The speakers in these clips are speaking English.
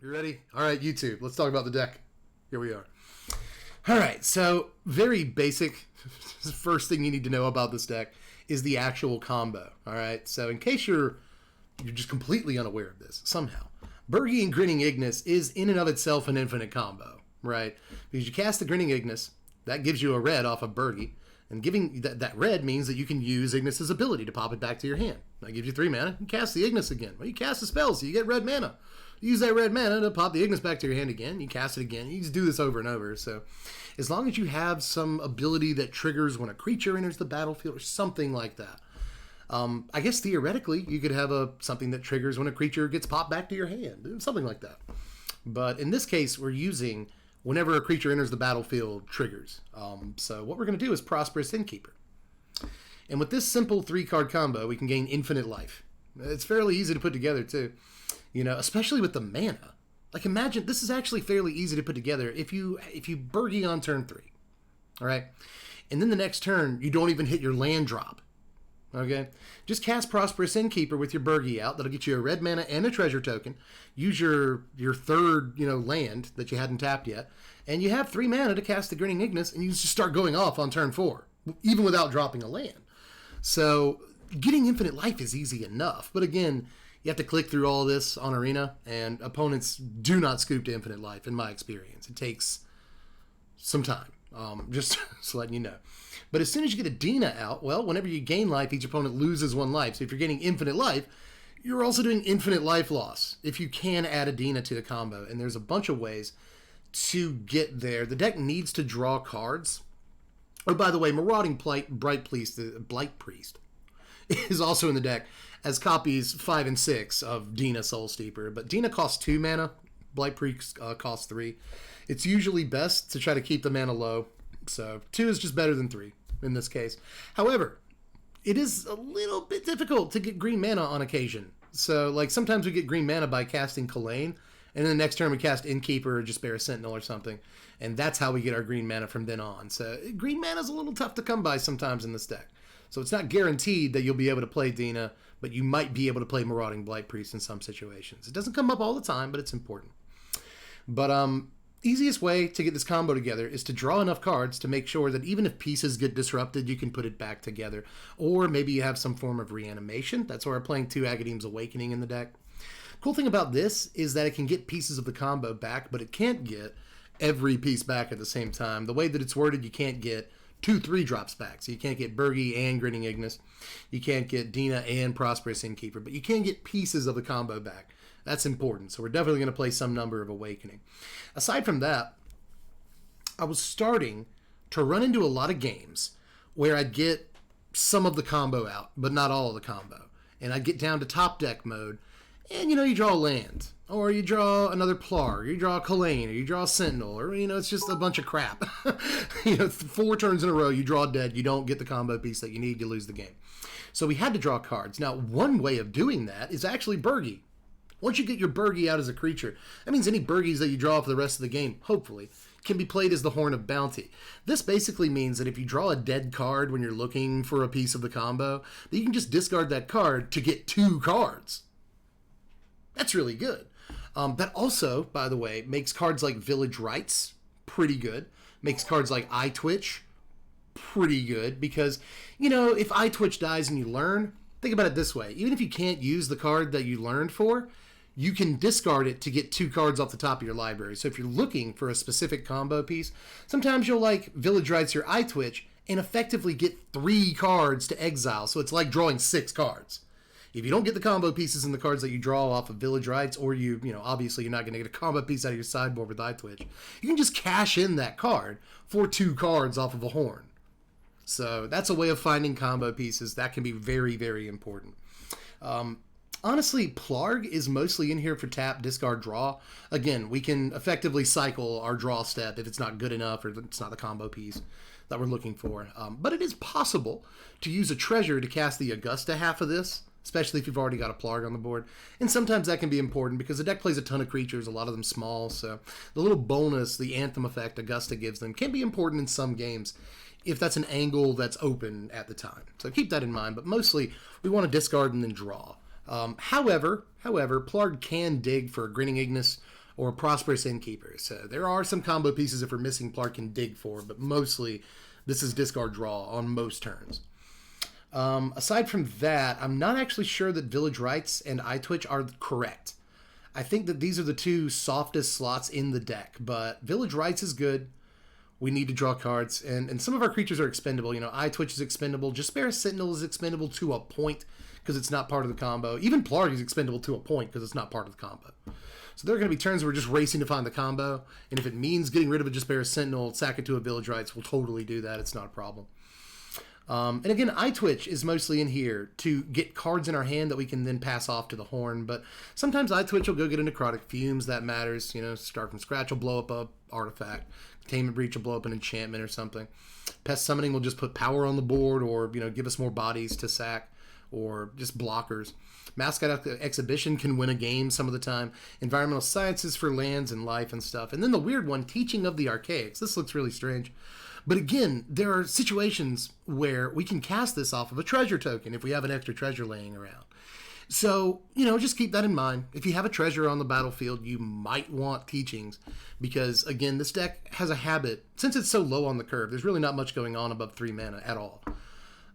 You ready? All right, YouTube, let's talk about the deck. Here we are. All right, so very basic. First thing you need to know about this deck is the actual combo. All right, so in case you're just completely unaware of this somehow, Birgi and Grinning Ignis is in and of itself an infinite combo, right? Because you cast the Grinning Ignis, that gives you a red off of Birgi, and giving that red means that you can use Ignis's ability to pop it back to your hand. That gives you 3 mana. You cast the Ignis again. Well, you cast the spell, so you get red mana. You use that red mana to pop the Ignis back to your hand again. You cast it again. You just do this over and over. So as long as you have some ability that triggers when a creature enters the battlefield or something like that. I guess theoretically you could have something that triggers when a creature gets popped back to your hand. Something like that. But in this case, we're using whenever a creature enters the battlefield triggers. So what we're going to do is Prosperous Innkeeper. And with this simple 3-card combo, we can gain infinite life. It's fairly easy to put together too. You know, especially with the mana. Like imagine, this is actually fairly easy to put together if you Birgi on turn 3. All right? And then the next turn, you don't even hit your land drop. Okay? Just cast Prosperous Innkeeper with your Birgi out. That'll get you a red mana and a treasure token. Use your third, land that you hadn't tapped yet. And you have 3 mana to cast the Grinning Ignis, and you just start going off on turn 4, even without dropping a land. So getting infinite life is easy enough. But again, you have to click through all this on Arena, and opponents do not scoop to infinite life, in my experience. It takes some time, just letting you know. But as soon as you get a Dina out, well, whenever you gain life, each opponent loses 1 life. So if you're getting infinite life, you're also doing infinite life loss if you can add a Dina to the combo. And there's a bunch of ways to get there. The deck needs to draw cards. Oh, by the way, Marauding Blight Priest is also in the deck as copies 5 and 6 of Dina Soul Steeper. But Dina costs 2 mana. Blight Priest costs 3. It's usually best to try to keep the mana low. So 2 is just better than 3 in this case. However, it is a little bit difficult to get green mana on occasion. So like sometimes we get green mana by casting Kalain, and then the next turn we cast Innkeeper or just Bear Sentinel or something. And that's how we get our green mana from then on. So green mana is a little tough to come by sometimes in this deck. So it's not guaranteed that you'll be able to play Dina, but you might be able to play Marauding Blight Priest in some situations. It doesn't come up all the time, but it's important. But easiest way to get this combo together is to draw enough cards to make sure that even if pieces get disrupted, you can put it back together. Or maybe you have some form of reanimation. That's why we're playing 2 Agadeem's Awakening in the deck. Cool thing about this is that it can get pieces of the combo back, but it can't get every piece back at the same time. The way that it's worded, you can't get 2 3-drops back. So you can't get Birgi and Grinning Ignis. You can't get Dina and Prosperous Innkeeper, but you can get pieces of the combo back. That's important. So we're definitely going to play some number of Awakening. Aside from that, I was starting to run into a lot of games where I'd get some of the combo out, but not all of the combo. And I'd get down to top deck mode, and you draw a land, or you draw another Plarg, or you draw a Kalain, or you draw a Sentinel, or it's just a bunch of crap. 4 turns in a row, you draw dead, you don't get the combo piece that you need, you lose the game. So we had to draw cards. Now, one way of doing that is actually Birgi. Once you get your Birgi out as a creature, that means any Birgis that you draw for the rest of the game, hopefully, can be played as the Horn of Bounty. This basically means that if you draw a dead card when you're looking for a piece of the combo, that you can just discard that card to get 2 cards. That's really good. That also, by the way, makes cards like Village Rites pretty good. Makes cards like Eye Twitch pretty good because, if Eye Twitch dies and you learn, think about it this way. Even if you can't use the card that you learned for, you can discard it to get 2 cards off the top of your library. So if you're looking for a specific combo piece, sometimes you'll like Village Rites or Eye Twitch and effectively get 3 cards to exile. So it's like drawing 6 cards. If you don't get the combo pieces and the cards that you draw off of Village Rites, or obviously you're not going to get a combo piece out of your sideboard with Eye Twitch, you can just cash in that card for 2 cards off of a Horn. So that's a way of finding combo pieces. That can be very, very important. Honestly, Plarg is mostly in here for tap, discard, draw. Again, we can effectively cycle our draw step if it's not good enough or it's not the combo piece that we're looking for. But it is possible to use a treasure to cast the Augusta half of this, especially if you've already got a Plarg on the board. And sometimes that can be important because the deck plays a ton of creatures, a lot of them small, so the little bonus, the Anthem effect Augusta gives them, can be important in some games if that's an angle that's open at the time. So keep that in mind, but mostly we want to discard and then draw. However, Plarg can dig for Grinning Ignis or a Prosperous Innkeeper. So there are some combo pieces if we're missing Plark can dig for, but mostly this is discard draw on most turns. Aside from that, I'm not actually sure that Village Rites and iTwitch are correct. I think that these are the two softest slots in the deck, but Village Rites is good. We need to draw cards, and some of our creatures are expendable. You know, iTwitch is expendable. Jaspera Sentinel is expendable to a point because it's not part of the combo. Even Plarg is expendable to a point because it's not part of the combo. So there are going to be turns where we're just racing to find the combo, and if it means getting rid of a Jaspera Sentinel, sack it to a Village Rites, we'll totally do that. It's not a problem. And again, iTwitch is mostly in here to get cards in our hand that we can then pass off to the Horn, but sometimes iTwitch will go get a Necrotic Fumes, that matters. You know, Start from Scratch will blow up a artifact. Containment Breach will blow up an enchantment or something. Pest Summoning will just put power on the board, or, you know, give us more bodies to sack, or just blockers. Mascot Exhibition can win a game some of the time. Environmental Sciences for lands and life and stuff. And then the weird one, Teaching of the Archaics. This looks really strange. But again, there are situations where we can cast this off of a treasure token if we have an extra treasure laying around. So, you know, just keep that in mind. If you have a treasure on the battlefield, you might want Teachings because, again, this deck has a habit. Since it's so low on the curve, there's really not much going on above 3 mana at all.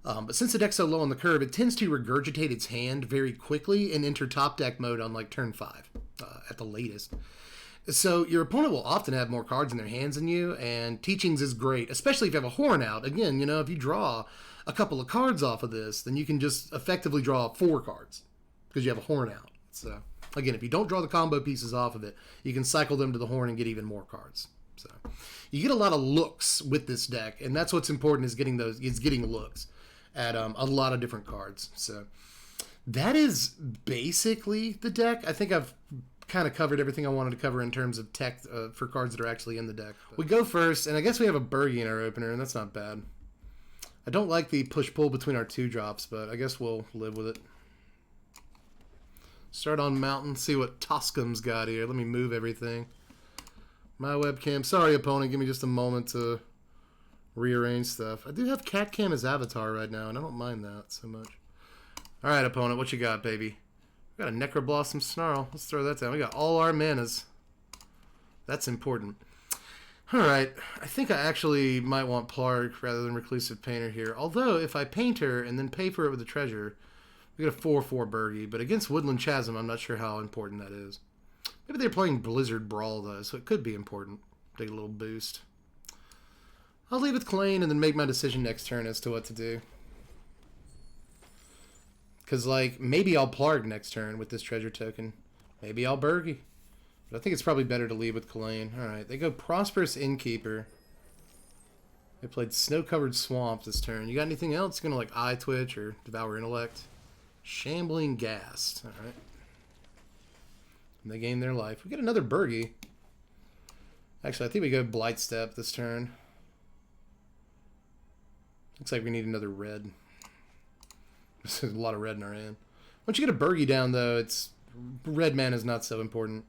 But since the deck's so low on the curve, it tends to regurgitate its hand very quickly and enter top deck mode on like turn 5 at the latest. So your opponent will often have more cards in their hands than you, and Teachings is great, especially if you have a Horn out. Again, you know, if you draw a couple of cards off of this, then you can just effectively draw 4 cards because you have a Horn out. So again, if you don't draw the combo pieces off of it, you can cycle them to the Horn and get even more cards. So you get a lot of looks with this deck, and that's what's important is getting looks at a lot of different cards. So that is basically the deck. I think I've kind of covered everything I wanted to cover in terms of tech for cards that are actually in the deck. But we go first, and I guess we have a Birgi in our opener, and that's not bad. I don't like the push-pull between our 2-drops, but I guess we'll live with it. Start on Mountain, see what Toscum's got here. Let me move everything. My webcam. Sorry, opponent. Give me just a moment to rearrange stuff. I do have Cat Cam as avatar right now, and I don't mind that so much. All right, opponent. What you got, baby? We got a Necroblossom Snarl. Let's throw that down. We got all our manas. That's important. All right. I think I actually might want Plarg rather than Reclusive Painter here. Although, if I paint her and then pay for it with a treasure, we get a 4/4 Birgi. But against Woodland Chasm, I'm not sure how important that is. Maybe they're playing Blizzard Brawl, though, so it could be important. Take a little boost. I'll leave with Clane and then make my decision next turn as to what to do. Because, like, maybe I'll Plarg next turn with this treasure token. Maybe I'll Birgi. But I think it's probably better to leave with Kalane. Alright, they go Prosperous Innkeeper. They played Snow-Covered Swamp this turn. You got anything else? You're going to, like, iTwitch or Devour Intellect? Shambling Ghast. Alright. And they gain their life. We get another Birgi. Actually, I think we go Blightstep this turn. Looks like we need another red. There's a lot of red in our hand. Once you get a Birgi down, though, it's red mana is not so important.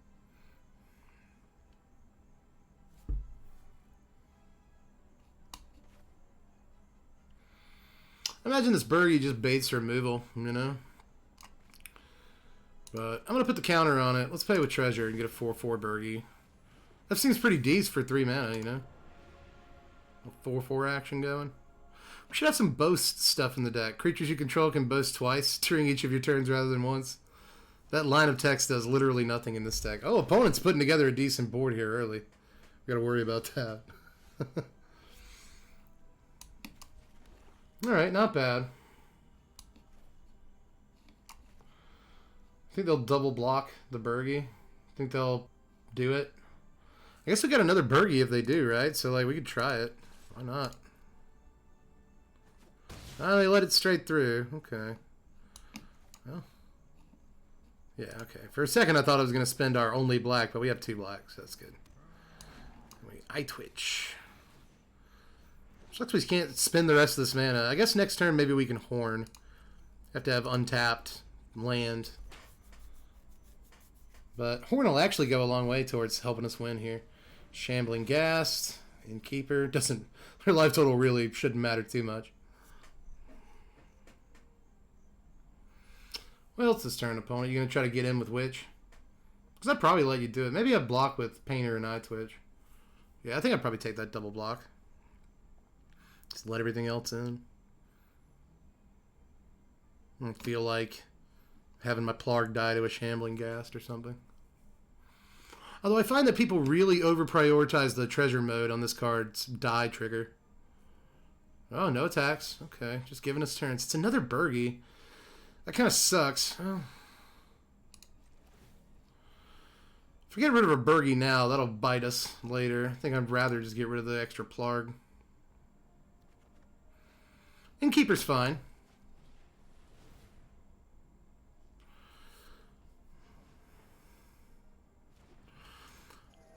I imagine this Birgi just baits removal, you know? But I'm going to put the counter on it. Let's play with Treasure and get a 4/4 Birgi. That seems pretty decent for 3 mana, you know? A 4/4 action going. We should have some boast stuff in the deck. Creatures you control can boast twice during each of your turns rather than once. That line of text does literally nothing in this deck. Oh, opponent's putting together a decent board here early. We gotta worry about that. Alright, not bad. I think they'll double block the Birgi. I think they'll do it. I guess we got another Birgi if they do, right? So, like, we could try it. Why not? Oh, they let it straight through. Okay. Well. Yeah, okay. For a second, I thought I was going to spend our only black, but we have 2 blacks, so that's good. iTwitch. Sucks we can't spend the rest of this mana. I guess next turn maybe we can Horn. Have to have untapped land. But Horn will actually go a long way towards helping us win here. Shambling Ghast, Innkeeper. Doesn't. Their life total really shouldn't matter too much. Well, it's this turn, opponent. You gonna try to get in with Witch? Because I'd probably let you do it. Maybe a block with Painter and Eye Twitch. Yeah, I think I'd probably take that double block. Just let everything else in. I don't feel like having my Plarg die to a Shambling Ghast or something. Although I find that people really over-prioritize the treasure mode on this card's die trigger. Oh, no attacks. Okay, just giving us turns. It's another Birgi. That kind of sucks. Oh. If we get rid of a Birgi now, that'll bite us later. I think I'd rather just get rid of the extra Plarg. Innkeeper's fine.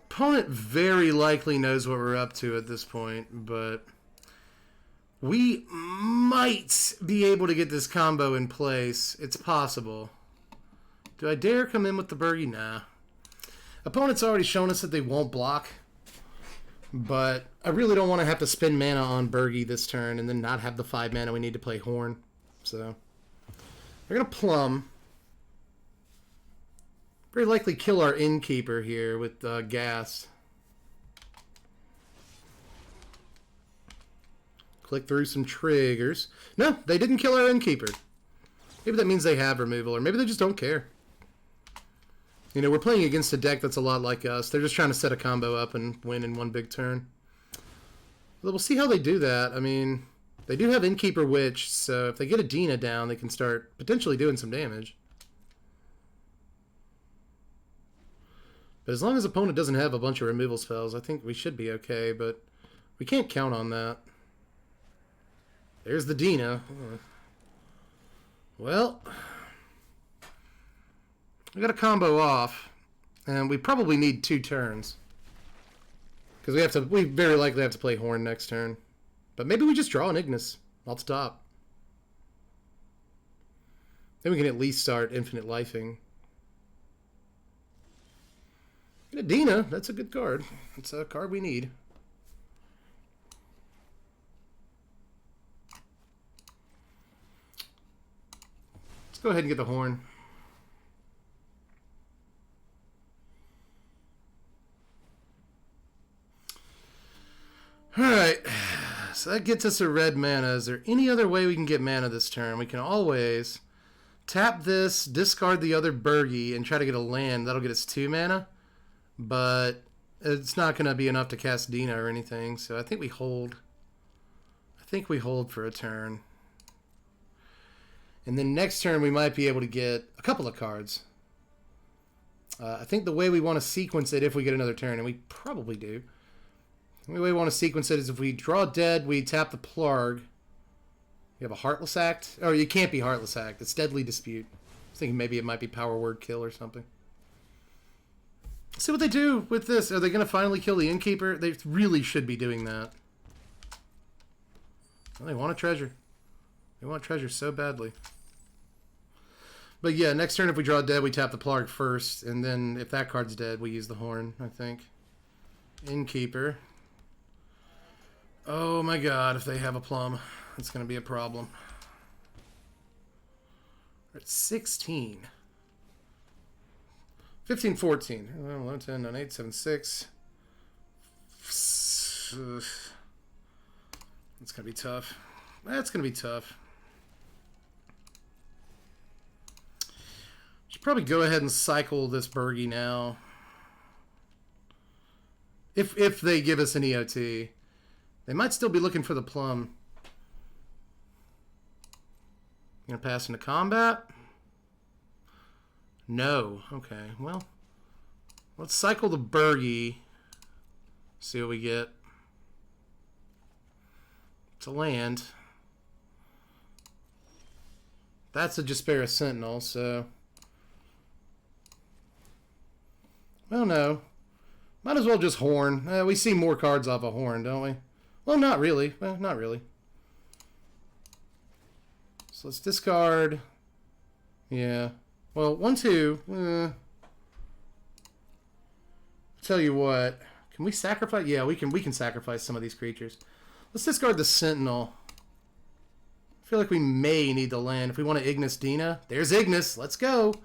Opponent very likely knows what we're up to at this point, but we might be able to get this combo in place. It's possible. Do I dare come in with the Birgi? Nah. Opponent's already shown us that they won't block, but I really don't want to have to spend mana on Birgi this turn and then not have the 5 mana we need to play Horn. So they're going to Plum. Very likely kill our Innkeeper here with Ghast. Click through some triggers. No, they didn't kill our Innkeeper. Maybe that means they have removal, or maybe they just don't care. You know, we're playing against a deck that's a lot like us. They're just trying to set a combo up and win in one big turn. We'll see how they do that. I mean, they do have Innkeeper Witch, so if they get a Dina down, they can start potentially doing some damage. But as long as opponent doesn't have a bunch of removal spells, I think we should be okay, but we can't count on that. There's the Dina. Well, we got a combo off, and we probably need 2 turns. Because we very likely have to play Horn next turn. But maybe we just draw an Ignis off the top. Then we can at least start Infinite Lifing. And Dina, that's a good card. It's a card we need. Let's go ahead and get the Horn. Alright, so that gets us a red mana. Is there any other way we can get mana this turn? We can always tap this, discard the other Birgi, and try to get a land. That'll get us 2 mana. But it's not going to be enough to cast Dina or anything, so I think we hold. I think we hold for a turn. And then next turn we might be able to get a couple of cards. I think the way we want to sequence it if we get another turn, and we probably do. The way we want to sequence it is if we draw dead, we tap the Plarg. You have a Heartless Act? Oh, you can't be Heartless Act. It's Deadly Dispute. I was thinking maybe it might be Power Word Kill or something. See what they do with this. Are they going to finally kill the Innkeeper? They really should be doing that. Well, they want a treasure. They want treasure so badly. But yeah, next turn if we draw dead, we tap the Plarg first. And then if that card's dead, we use the Horn, I think. Innkeeper. Oh my god, if they have a Plum, it's going to be a problem. We're at 16. 15, 14. 11, 10, 9, 8, 7, 6. It's going to be tough. That's going to be tough. Should probably go ahead and cycle this Birgi now. If they give us an EOT. They might still be looking for the Plum. Gonna pass into combat? No. Okay, well, let's cycle the Birgi. See what we get. It's a land. That's a Jaspera Sentinel, so... Well, no. Might as well just Horn. We see more cards off a Horn, don't we? Well, not really. Well, not really. So let's discard. Yeah. Well, 1, 2. Tell you what. Can we sacrifice? Yeah, we can sacrifice some of these creatures. Let's discard the Sentinel. I feel like we may need the land. If we want to Ignis Dina, there's Ignis. Let's go.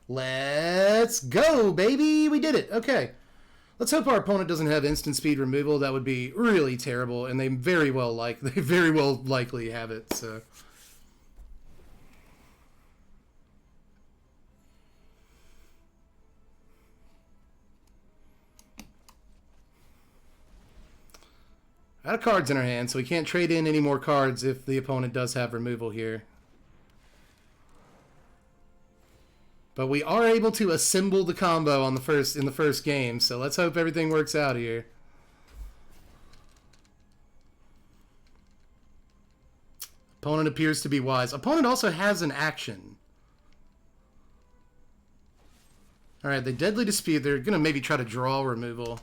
Let's go, baby! We did it. Okay. Let's hope our opponent doesn't have instant speed removal. That would be really terrible, and they very well likely have it. So. Out of cards in our hand, so we can't trade in any more cards if the opponent does have removal here. But we are able to assemble the combo on in the first game, so let's hope everything works out here. Opponent appears to be wise. Opponent also has an action. Alright, they Deadly Dispute. They're going to maybe try to draw removal.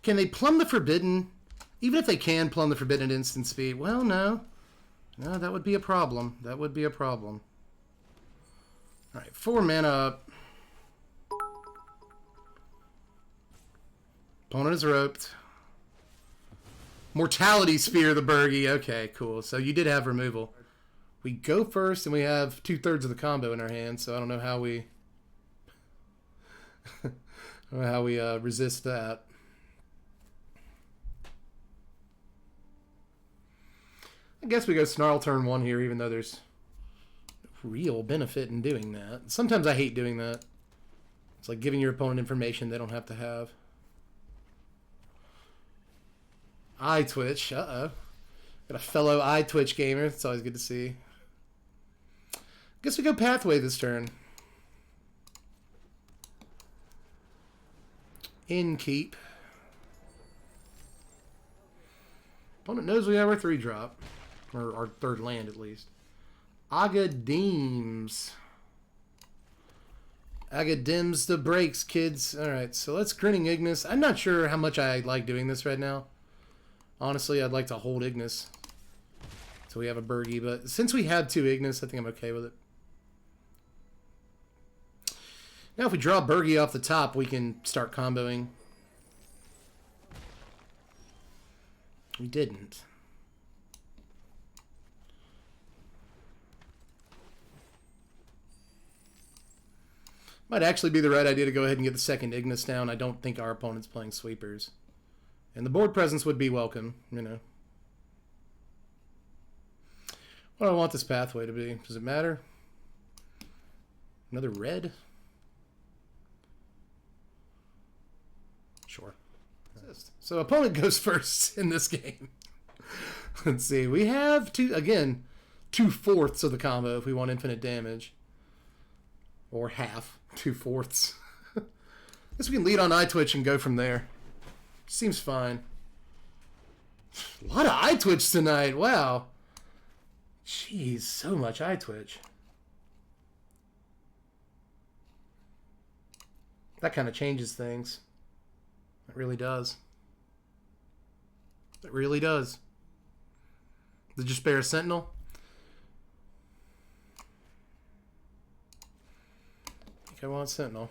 Can they plumb the Forbidden? Even if they can plumb the Forbidden at instant speed. Well, no. No, that would be a problem. That would be a problem. Alright, 4 mana up. Opponent is roped. Mortality Spear the Birgi. Okay, cool. So you did have removal. We go first, and we have 2/3 of the combo in our hand, so I don't know how we... I don't know how we resist that. I guess we go Snarl turn 1 here, even though there's real benefit in doing that. Sometimes I hate doing that. It's like giving your opponent information they don't have to have. Eye Twitch. Uh-oh. Got a fellow Eye Twitch gamer. It's always good to see. Guess we go Pathway this turn. In keep. Opponent knows we have our 3-drop. Or our 3rd land, at least. Agadims. Agadims the brakes, kids. Alright, so let's Grinning Ignis. I'm not sure how much I like doing this right now. Honestly, I'd like to hold Ignis. So we have a Birgi, but since we had 2 Ignis, I think I'm okay with it. Now if we draw Birgi off the top, we can start comboing. We didn't. Might actually be the right idea to go ahead and get the 2nd Ignis down. I don't think our opponent's playing sweepers. And the board presence would be welcome, you know. What do I want this pathway to be? Does it matter? Another red? Sure. So opponent goes first in this game. Let's see. We have 2/4 of the combo if we want infinite damage. Or half. 2/4. Guess we can lead on Eye Twitch and go from there. Seems fine. A lot of Eye Twitch tonight. Wow. Jeez, so much Eye Twitch. That kind of changes things. It really does. It really does. Did you spare a Sentinel? I think I want Sentinel.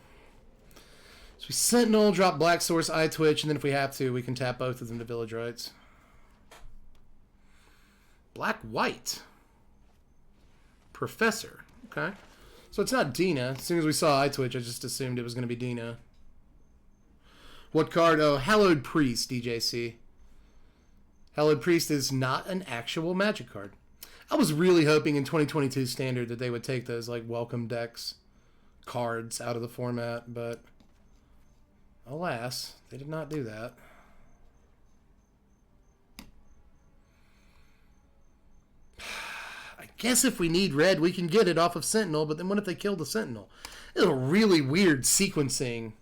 So we Sentinel, drop Black Source, Eye Twitch, and then if we have to, we can tap both of them to Village Rites. Black-White. Professor. Okay. So it's not Dina. As soon as we saw Eye Twitch, I just assumed it was going to be Dina. What card? Oh, Hallowed Priest, DJC. Hallowed Priest is not an actual Magic card. I was really hoping in 2022 Standard that they would take those like Welcome Decks cards out of the format, but alas, they did not do that. I guess if we need red, we can get it off of Sentinel, but then what if they kill the Sentinel? It's a really weird sequencing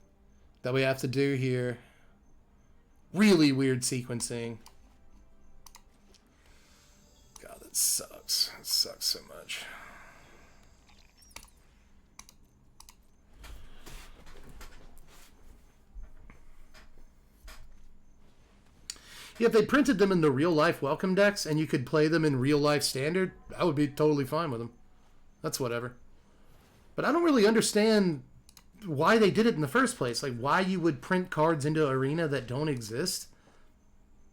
that we have to do here. Really weird sequencing. God, that sucks. It sucks so much. Yeah, if they printed them in the real-life Welcome decks and you could play them in real-life Standard, I would be totally fine with them. That's whatever. But I don't really understand why they did it in the first place. Like, why you would print cards into Arena that don't exist.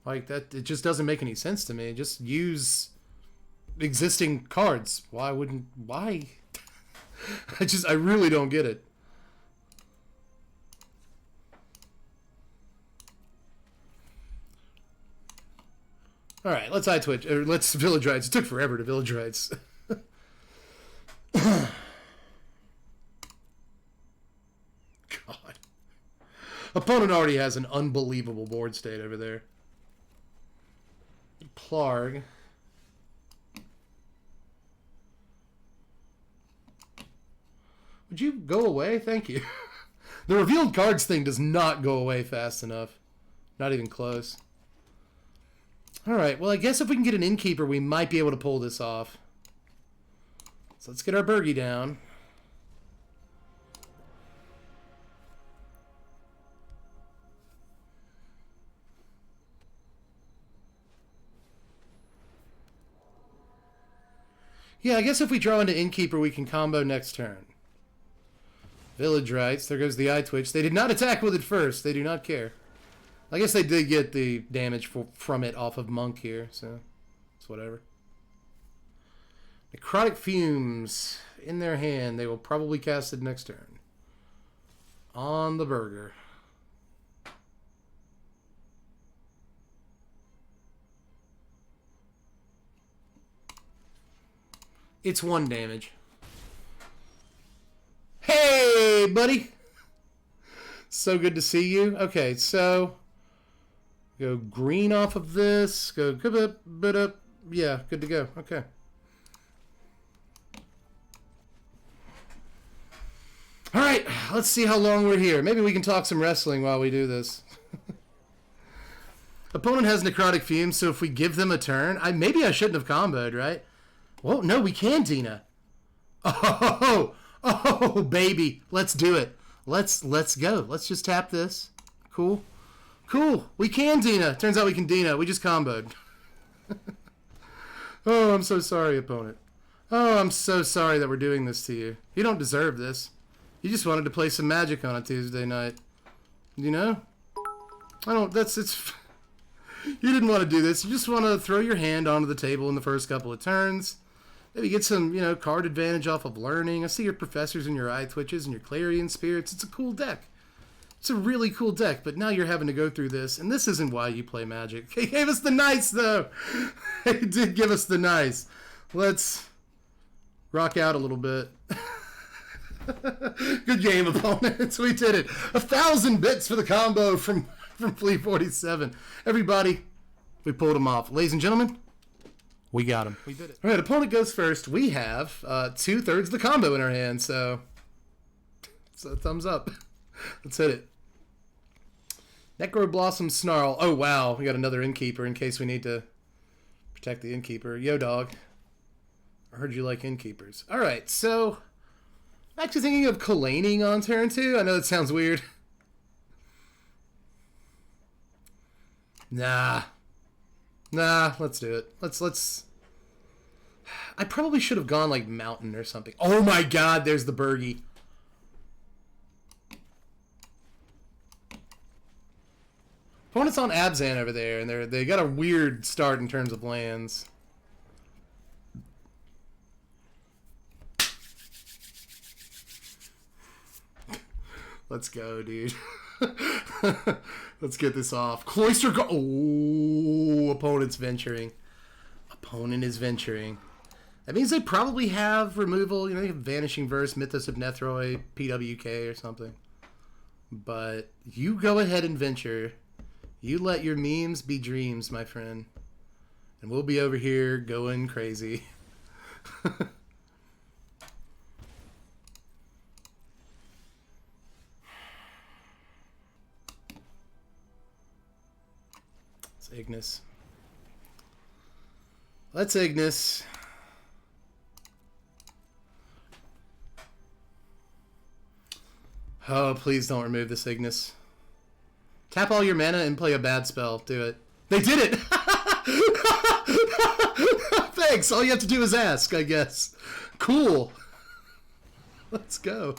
Like, that, it just doesn't make any sense to me. Just use existing cards. Why? I really don't get it. All right, let's iTwitch, or let's Village Rights. It took forever to Village Rights. God. Opponent already has an unbelievable board state over there. Plarg. Would you go away? Thank you. The revealed cards thing does not go away fast enough. Not even close. Alright, well I guess if we can get an Innkeeper, we might be able to pull this off. So let's get our Birgi down. Yeah, I guess if we draw into Innkeeper, we can combo next turn. Village Rights. There goes the iTwitch. They did not attack with it first. They do not care. I guess they did get the damage from it off of Monk here, so it's whatever. Necrotic Fumes in their hand. They will probably cast it next turn. On the burger. It's 1 damage. Hey, buddy! So good to see you. Okay, so go green off of this. Go bit up. Yeah, good to go. Okay. All right, let's see how long we're here. Maybe we can talk some wrestling while we do this. Opponent has Necrotic Fumes, so if we give them a turn, maybe I shouldn't have comboed, right? Well, no, we can, Dina. Oh, baby. Let's do it. Let's go. Let's just tap this. Cool. Cool. We can, Dina. Turns out we can, Dina. We just comboed. Oh, I'm so sorry, opponent. Oh, I'm so sorry that we're doing this to you. You don't deserve this. You just wanted to play some Magic on a Tuesday night. You know? It's... You didn't want to do this. You just want to throw your hand onto the table in the first couple of turns. Maybe get some, card advantage off of learning. I see your Professors and your iTwitches and your Clarion Spirits. It's a cool deck. It's a really cool deck, but now you're having to go through this, and this isn't why you play Magic. He gave us the nice, though. He did give us the nice. Let's rock out a little bit. Good game, opponents. We did it. 1,000 bits for the combo from Fleet 47. Everybody, we pulled him off. Ladies and gentlemen, we got him. We did it. All right, opponent goes first. We have 2/3 of the combo in our hand, so thumbs up. Let's hit it. Necro Blossom Snarl. Oh, wow. We got another Innkeeper in case we need to protect the Innkeeper. Yo, dog. I heard you like Innkeepers. All right, so I'm actually thinking of Kalaning on turn 2. I know that sounds weird. Nah, let's do it. Let's... I probably should have gone, like, Mountain or something. Oh, my God, there's the Birgi. Opponent's on Abzan over there, and they got a weird start in terms of lands. Let's go, dude. Let's get this off. Cloister Oh, opponent's venturing. Opponent is venturing. That means they probably have removal. They have Vanishing Verse, Mythos of Nethroi, PWK or something. But you go ahead and venture. You let your memes be dreams, my friend. And we'll be over here going crazy. Ignis. Let's Ignis. Oh, please don't remove this Ignis. Tap all your mana and play a bad spell. Do it. They did it! Thanks. All you have to do is ask, I guess. Cool. Let's go.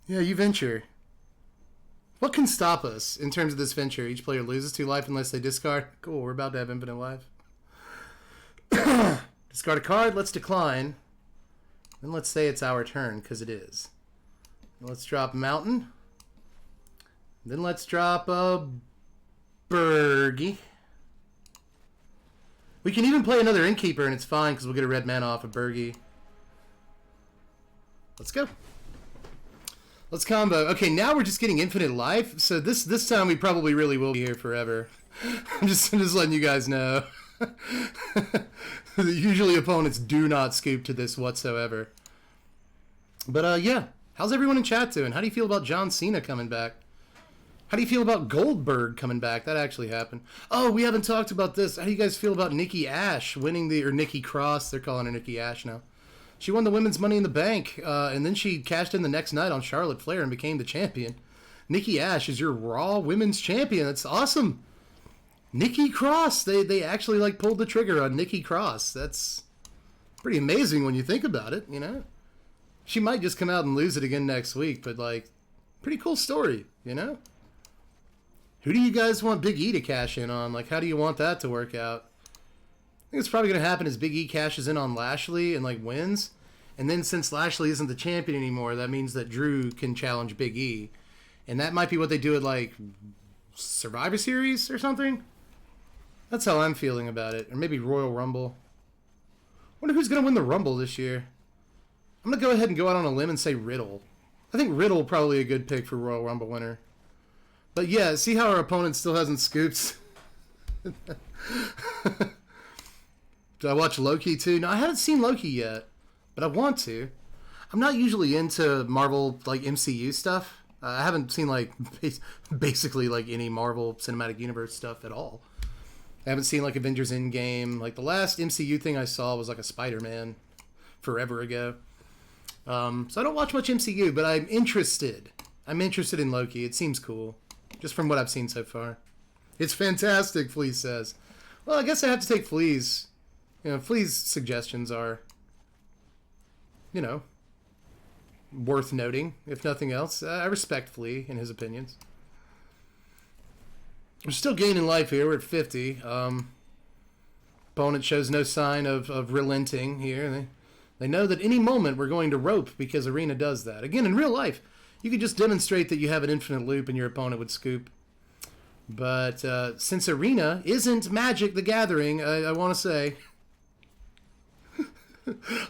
Yeah, you venture. What can stop us in terms of this venture? Each player loses 2 life unless they discard. Cool, we're about to have infinite life. Discard a card. Let's decline. Then let's say it's our turn, because it is. Let's drop Mountain. Then let's drop a Birgi. We can even play another Innkeeper, and it's fine, because we'll get a red mana off of Birgi. Let's go. Let's combo. Okay, now we're just getting infinite life. So this time we probably really will be here forever. I'm just letting you guys know. Usually opponents do not scoop to this whatsoever. But yeah, how's everyone in chat doing? How do you feel about John Cena coming back? How do you feel about Goldberg coming back? That actually happened. Oh, we haven't talked about this. How do you guys feel about Nikki Ash winning the, or Nikki Cross? They're calling her Nikki Ash now. She won the women's Money in the Bank, and then she cashed in the next night on Charlotte Flair and became the champion. Nikki Ash is your Raw Women's Champion. That's awesome. Nikki Cross. They actually like pulled the trigger on Nikki Cross. That's pretty amazing when you think about it, you know? She might just come out and lose it again next week, but like, pretty cool story, you know? Who do you guys want Big E to cash in on? Like, how do you want that to work out? I think it's probably going to happen as Big E cashes in on Lashley and, like, wins. And then since Lashley isn't the champion anymore, that means that Drew can challenge Big E. And that might be what they do at, like, Survivor Series or something? That's how I'm feeling about it. Or maybe Royal Rumble. Wonder who's going to win the Rumble this year. I'm going to go ahead and go out on a limb and say Riddle. I think Riddle probably a good pick for Royal Rumble winner. But yeah, see how our opponent still hasn't scooped? Did I watch Loki too? No, I haven't seen Loki yet, but I want to. I'm not usually into Marvel, like, MCU stuff. I haven't seen, like, basically, like, any Marvel Cinematic Universe stuff at all. I haven't seen, like, Avengers Endgame. Like, the last MCU thing I saw was, like, a Spider-Man forever ago. So I don't watch much MCU, but I'm interested. I'm interested in Loki. It seems cool, just from what I've seen so far. It's fantastic, Fleas says. Well, I guess I have to take Fleas. You know, Flea's suggestions are, you know, worth noting, if nothing else. I respect Flea and his opinions. We're still gaining life here. We're at 50. Opponent shows no sign of relenting here. They know that any moment we're going to rope because Arena does that. Again, in real life, you could just demonstrate that you have an infinite loop and your opponent would scoop. But since Arena isn't Magic the Gathering, I want to say...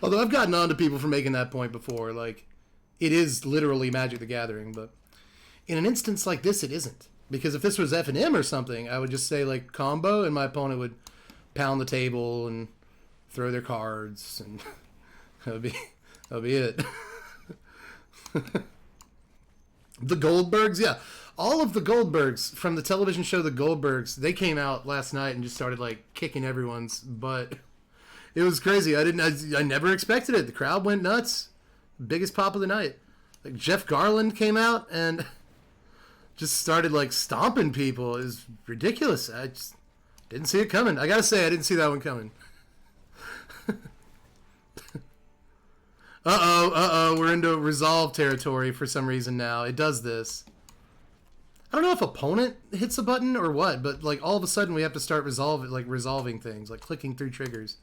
Although I've gotten on to people for making that point before, like, it is literally Magic the Gathering, but in an instance like this, it isn't. Because if this was F&M or something, I would just say, like, combo, and my opponent would pound the table and throw their cards, and that would be it. The Goldbergs, yeah. All of the Goldbergs from the television show The Goldbergs, they came out last night and just started, like, kicking everyone's butt. It was crazy. I never expected it. The crowd went nuts. Biggest pop of the night. Like, Jeff Garland came out and just started, like, stomping people. It was ridiculous. I just didn't see it coming. I gotta say, I didn't see that one coming. Uh-oh. We're into Resolve territory for some reason now. It does this. I don't know if opponent hits a button or what, but, like, all of a sudden we have to start resolving things, like clicking through triggers,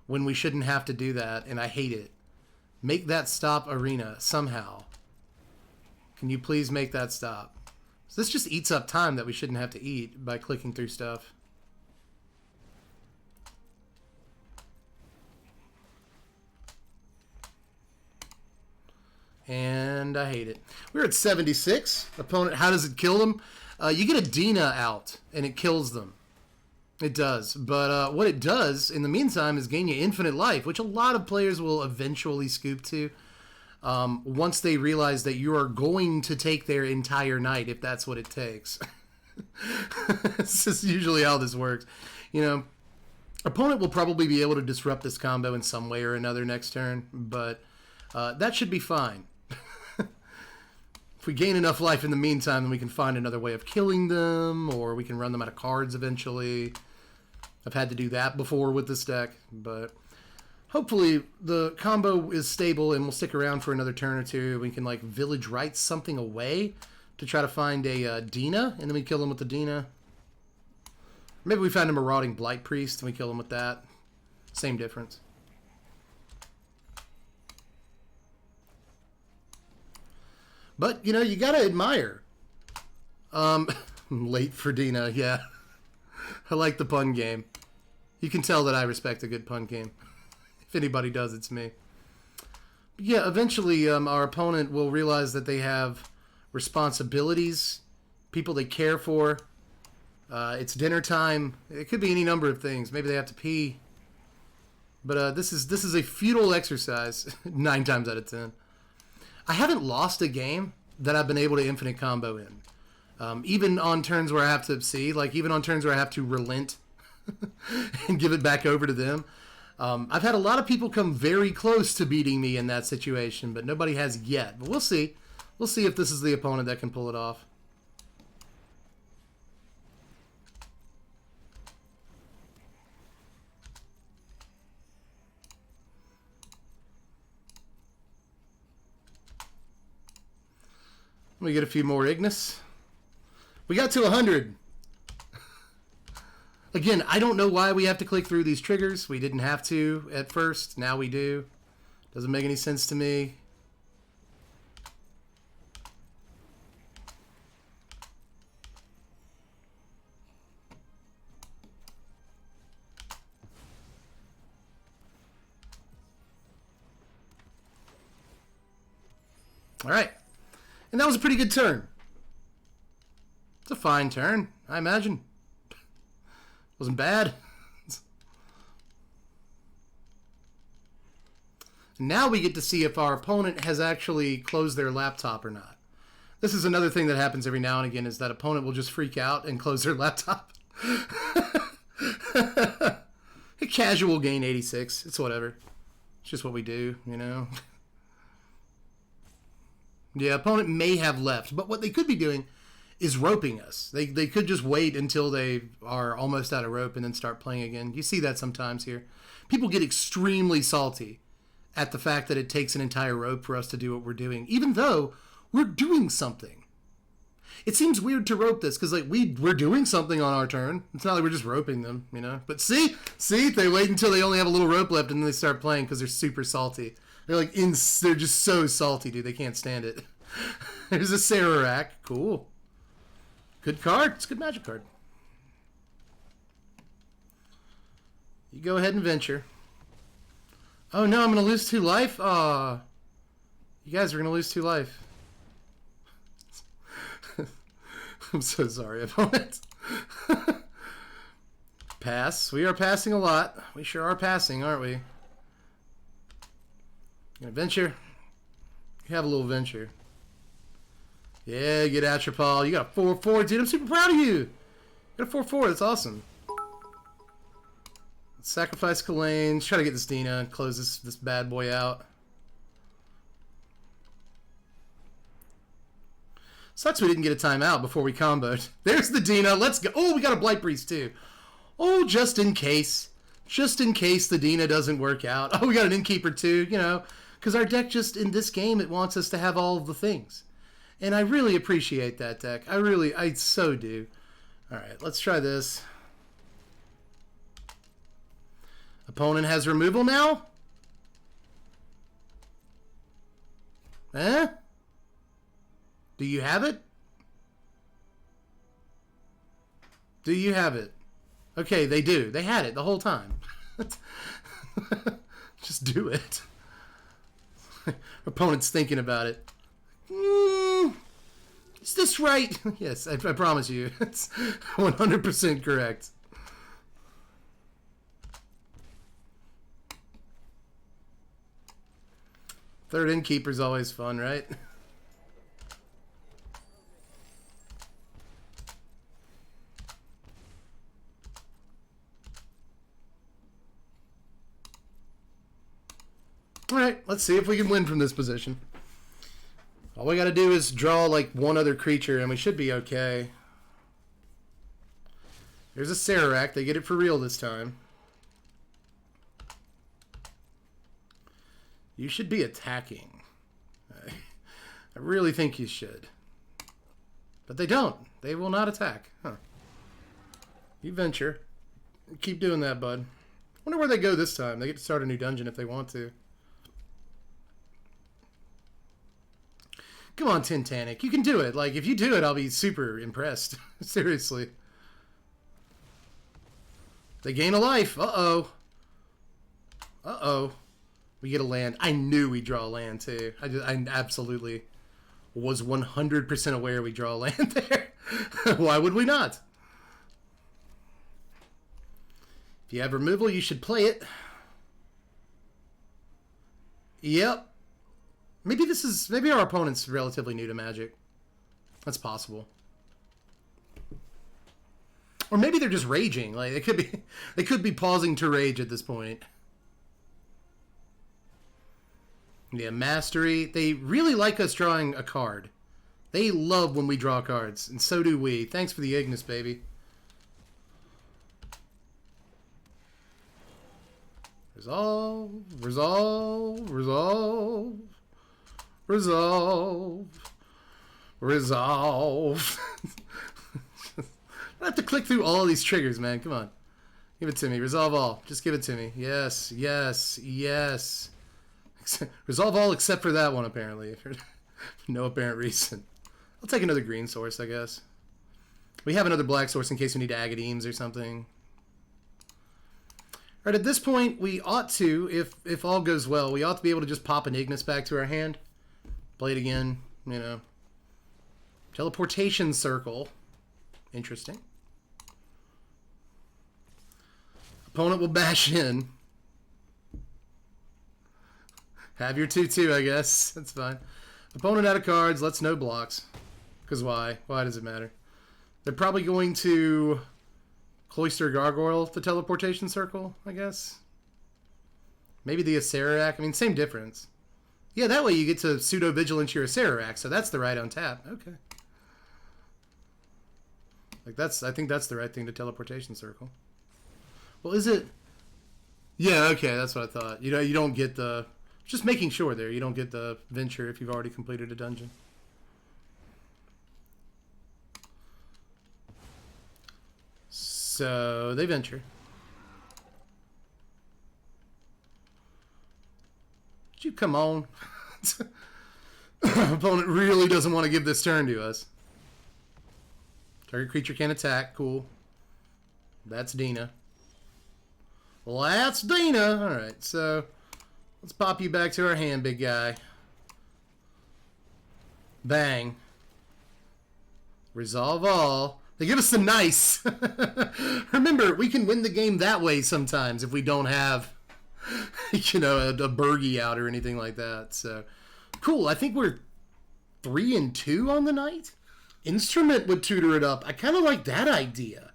when we shouldn't have to do that, and I hate it. Make that stop, Arena, somehow. Can you please make that stop? So this just eats up time that we shouldn't have to eat by clicking through stuff. And I hate it. We're at 76. Opponent, how does it kill them? You get a Dina out, and it kills them. It does, but what it does in the meantime is gain you infinite life, which a lot of players will eventually scoop to once they realize that you are going to take their entire night if that's what it takes. This is usually how this works. You know, opponent will probably be able to disrupt this combo in some way or another next turn, but that should be fine. If we gain enough life in the meantime, then we can find another way of killing them, or we can run them out of cards eventually. I've had to do that before with this deck, but hopefully the combo is stable and we'll stick around for another turn or two. We can, like, Village Rites something away to try to find a Dina, and then we kill them with the Dina. Maybe we find a Marauding Blight Priest and we kill them with that. Same difference. But, you know, you gotta admire. Late for Dina, yeah. I like the pun game. You can tell that I respect a good pun game. If anybody does, it's me. But yeah, eventually our opponent will realize that they have responsibilities, people they care for. It's dinner time. It could be any number of things. Maybe they have to pee. But this is a futile exercise 9 times out of 10. I haven't lost a game that I've been able to infinite combo in. Even on turns where I have to even on turns where I have to relent and give it back over to them. I've had a lot of people come very close to beating me in that situation, but nobody has yet. But we'll see. We'll see if this is the opponent that can pull it off. Let me get a few more Ignis. We got to 100. Again, I don't know why we have to click through these triggers. We didn't have to at first. Now we do. Doesn't make any sense to me. All right. And that was a pretty good turn. It's a fine turn, I imagine. Wasn't bad. Now we get to see if our opponent has actually closed their laptop or not. This is another thing that happens every now and again, is that opponent will just freak out and close their laptop. A casual gain 86. It's whatever. It's just what we do, you know. Yeah, opponent may have left, but what they could be doing is roping us. They could just wait until they are almost out of rope and then start playing again. You see that sometimes here. People get extremely salty at the fact that it takes an entire rope for us to do what we're doing, even though we're doing something. It seems weird to rope this because like we're doing something on our turn. It's not like we're just roping them, you know. But see, they wait until they only have a little rope left and then they start playing because they're super salty. They're just so salty, dude. They can't stand it. There's a Sararak. Cool. Good card. It's a good magic card. You go ahead and venture. Oh no, I'm going to lose 2 life? Aw. You guys are going to lose 2 life. I'm so sorry, opponent. Pass. We are passing a lot. We sure are passing, aren't we? Gonna venture. You have a little venture. Yeah, get out your Paul. You got a 4-4, dude. I'm super proud of you. You got a 4-4. That's awesome. Let's sacrifice Kalain. Try to get this Dina and close this bad boy out. Sucks we didn't get a timeout before we comboed. There's the Dina. Let's go. Oh, we got a Blight Breeze too. Oh, just in case. Just in case the Dina doesn't work out. Oh, we got an Innkeeper too, you know. Because our deck just, in this game, it wants us to have all of the things. And I really appreciate that deck. I so do. Alright, let's try this. Opponent has removal now? Eh? Do you have it? Do you have it? Okay, they do. They had it the whole time. Just do it. Opponent's thinking about it. Is this right? Yes, I promise you. It's 100% correct. Third Innkeeper's always fun, right? Alright, let's see if we can win from this position. All we gotta do is draw like one other creature and we should be okay. There's a Sararak. They get it for real this time. You should be attacking. I really think you should. But they don't. They will not attack. Huh. You venture. Keep doing that, bud. Wonder where they go this time. They get to start a new dungeon if they want to. Come on, Titanic. You can do it. Like, if you do it, I'll be super impressed. Seriously. They gain a life. Uh-oh. Uh-oh. We get a land. I knew we'd draw a land, too. I absolutely was 100% aware we'd draw a land there. Why would we not? If you have removal, you should play it. Yep. Maybe our opponent's relatively new to Magic. That's possible. Or maybe they're just raging. Like they could be pausing to rage at this point. Yeah, Mastery. They really like us drawing a card. They love when we draw cards, and so do we. Thanks for the Ignis, baby. Resolve, resolve, resolve, resolve, resolve. I have to click through all of these triggers, man. Come on. Give it to me. Resolve all. Just give it to me. Yes, yes, yes. Resolve all except for that one, apparently. For no apparent reason. I'll take another green source, I guess. We have another black source in case we need Agadeems or something. All right, at this point, we ought to, if all goes well, we ought to be able to just pop an Ignis back to our hand. Play it again, you know. Teleportation Circle. Interesting. Opponent will bash in. Have your 2/2, I guess. That's fine. Opponent out of cards. Let's no blocks. Because why? Why does it matter? They're probably going to Cloister Gargoyle the Teleportation Circle, I guess. Maybe the Acererak. I mean, same difference. Yeah, that way you get to pseudo-vigilance your Acererak, so that's the right on tap. Okay. Like I think that's the right thing to Teleportation Circle. Well, is it? Yeah, okay, that's what I thought. You know, you don't get the... Just making sure there, you don't get the venture if you've already completed a dungeon. So, they venture. Would you come on? Opponent really doesn't want to give this turn to us. Target creature can attack. Cool. That's Dina. Well, that's Dina. Alright, so let's pop you back to our hand, big guy. Bang. Resolve all. They give us the nice. Remember, we can win the game that way sometimes if we don't have, you know, a Birgi out or anything like that. So, cool. I think we're 3-2 on the night. Instrument would tutor it up. I kind of like that idea.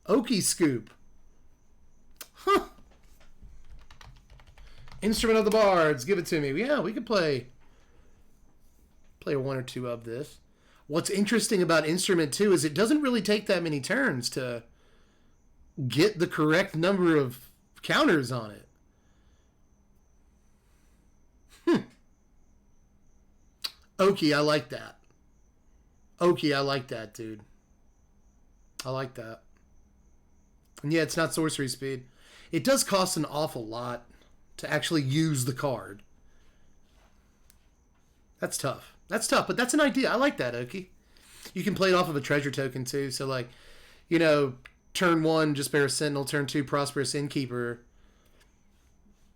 Okie Scoop. Huh. Instrument of the Bards. Give it to me. Yeah, we could play one or two of this. What's interesting about Instrument, too, is it doesn't really take that many turns to get the correct number of counters on it. Okie, I like that. Okie, I like that, dude. I like that. And yeah, it's not sorcery speed. It does cost an awful lot to actually use the card. That's tough. That's tough, but that's an idea. I like that, Okie. You can play it off of a treasure token, too. So, like, you know, turn 1, just bear a Sentinel. Turn 2, Prosperous Innkeeper.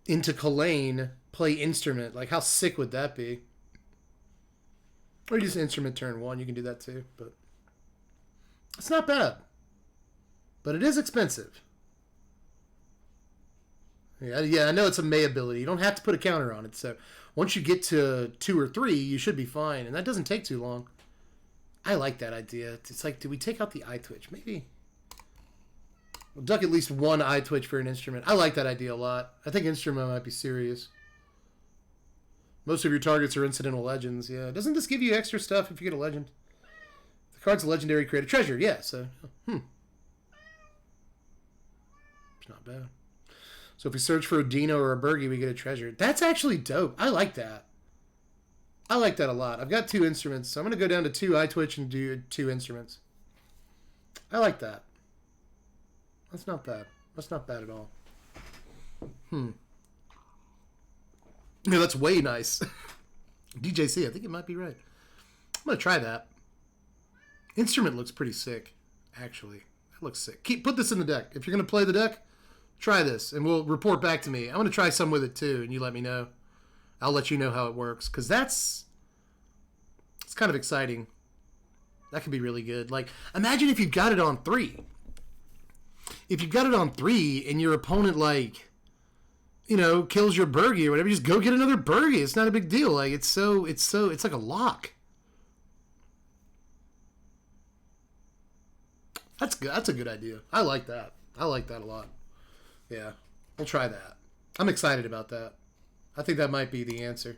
Into Kalane, play Instrument. Like, how sick would that be? Or just Instrument turn 1. You can do that, too. But it's not bad. But it is expensive. Yeah, I know it's a May ability. You don't have to put a counter on it, so once you get to 2 or 3, you should be fine, and that doesn't take too long. I like that idea. It's like, do we take out the eye twitch? Maybe. We'll duck at least one eye twitch for an instrument. I like that idea a lot. I think instrument might be serious. Most of your targets are incidental legends. Yeah, doesn't this give you extra stuff if you get a legend? The card's a legendary, create a treasure. Yeah, so, It's not bad. So if we search for a Dino or a Birgi, we get a treasure. That's actually dope. I like that. I like that a lot. I've got 2 instruments, so I'm going to go down to 2 eye twitch and do 2 instruments. I like that. That's not bad. That's not bad at all. Yeah, that's way nice. DJC, I think it might be right. going to try that. Instrument looks pretty sick, actually. That looks sick. Put this in the deck. If you're going to play the deck, try this, and we'll report back to me. I'm going to try some with it, too, and you let me know. I'll let you know how it works, because it's kind of exciting. That could be really good. Like, imagine if you've got it on 3. If you've got it on 3, and your opponent, like, you know, kills your Birgi or whatever, just go get another Birgi. It's not a big deal. Like, it's like a lock. That's good. That's a good idea. I like that. I like that a lot. Yeah, we'll try that. I'm excited about that. I think that might be the answer.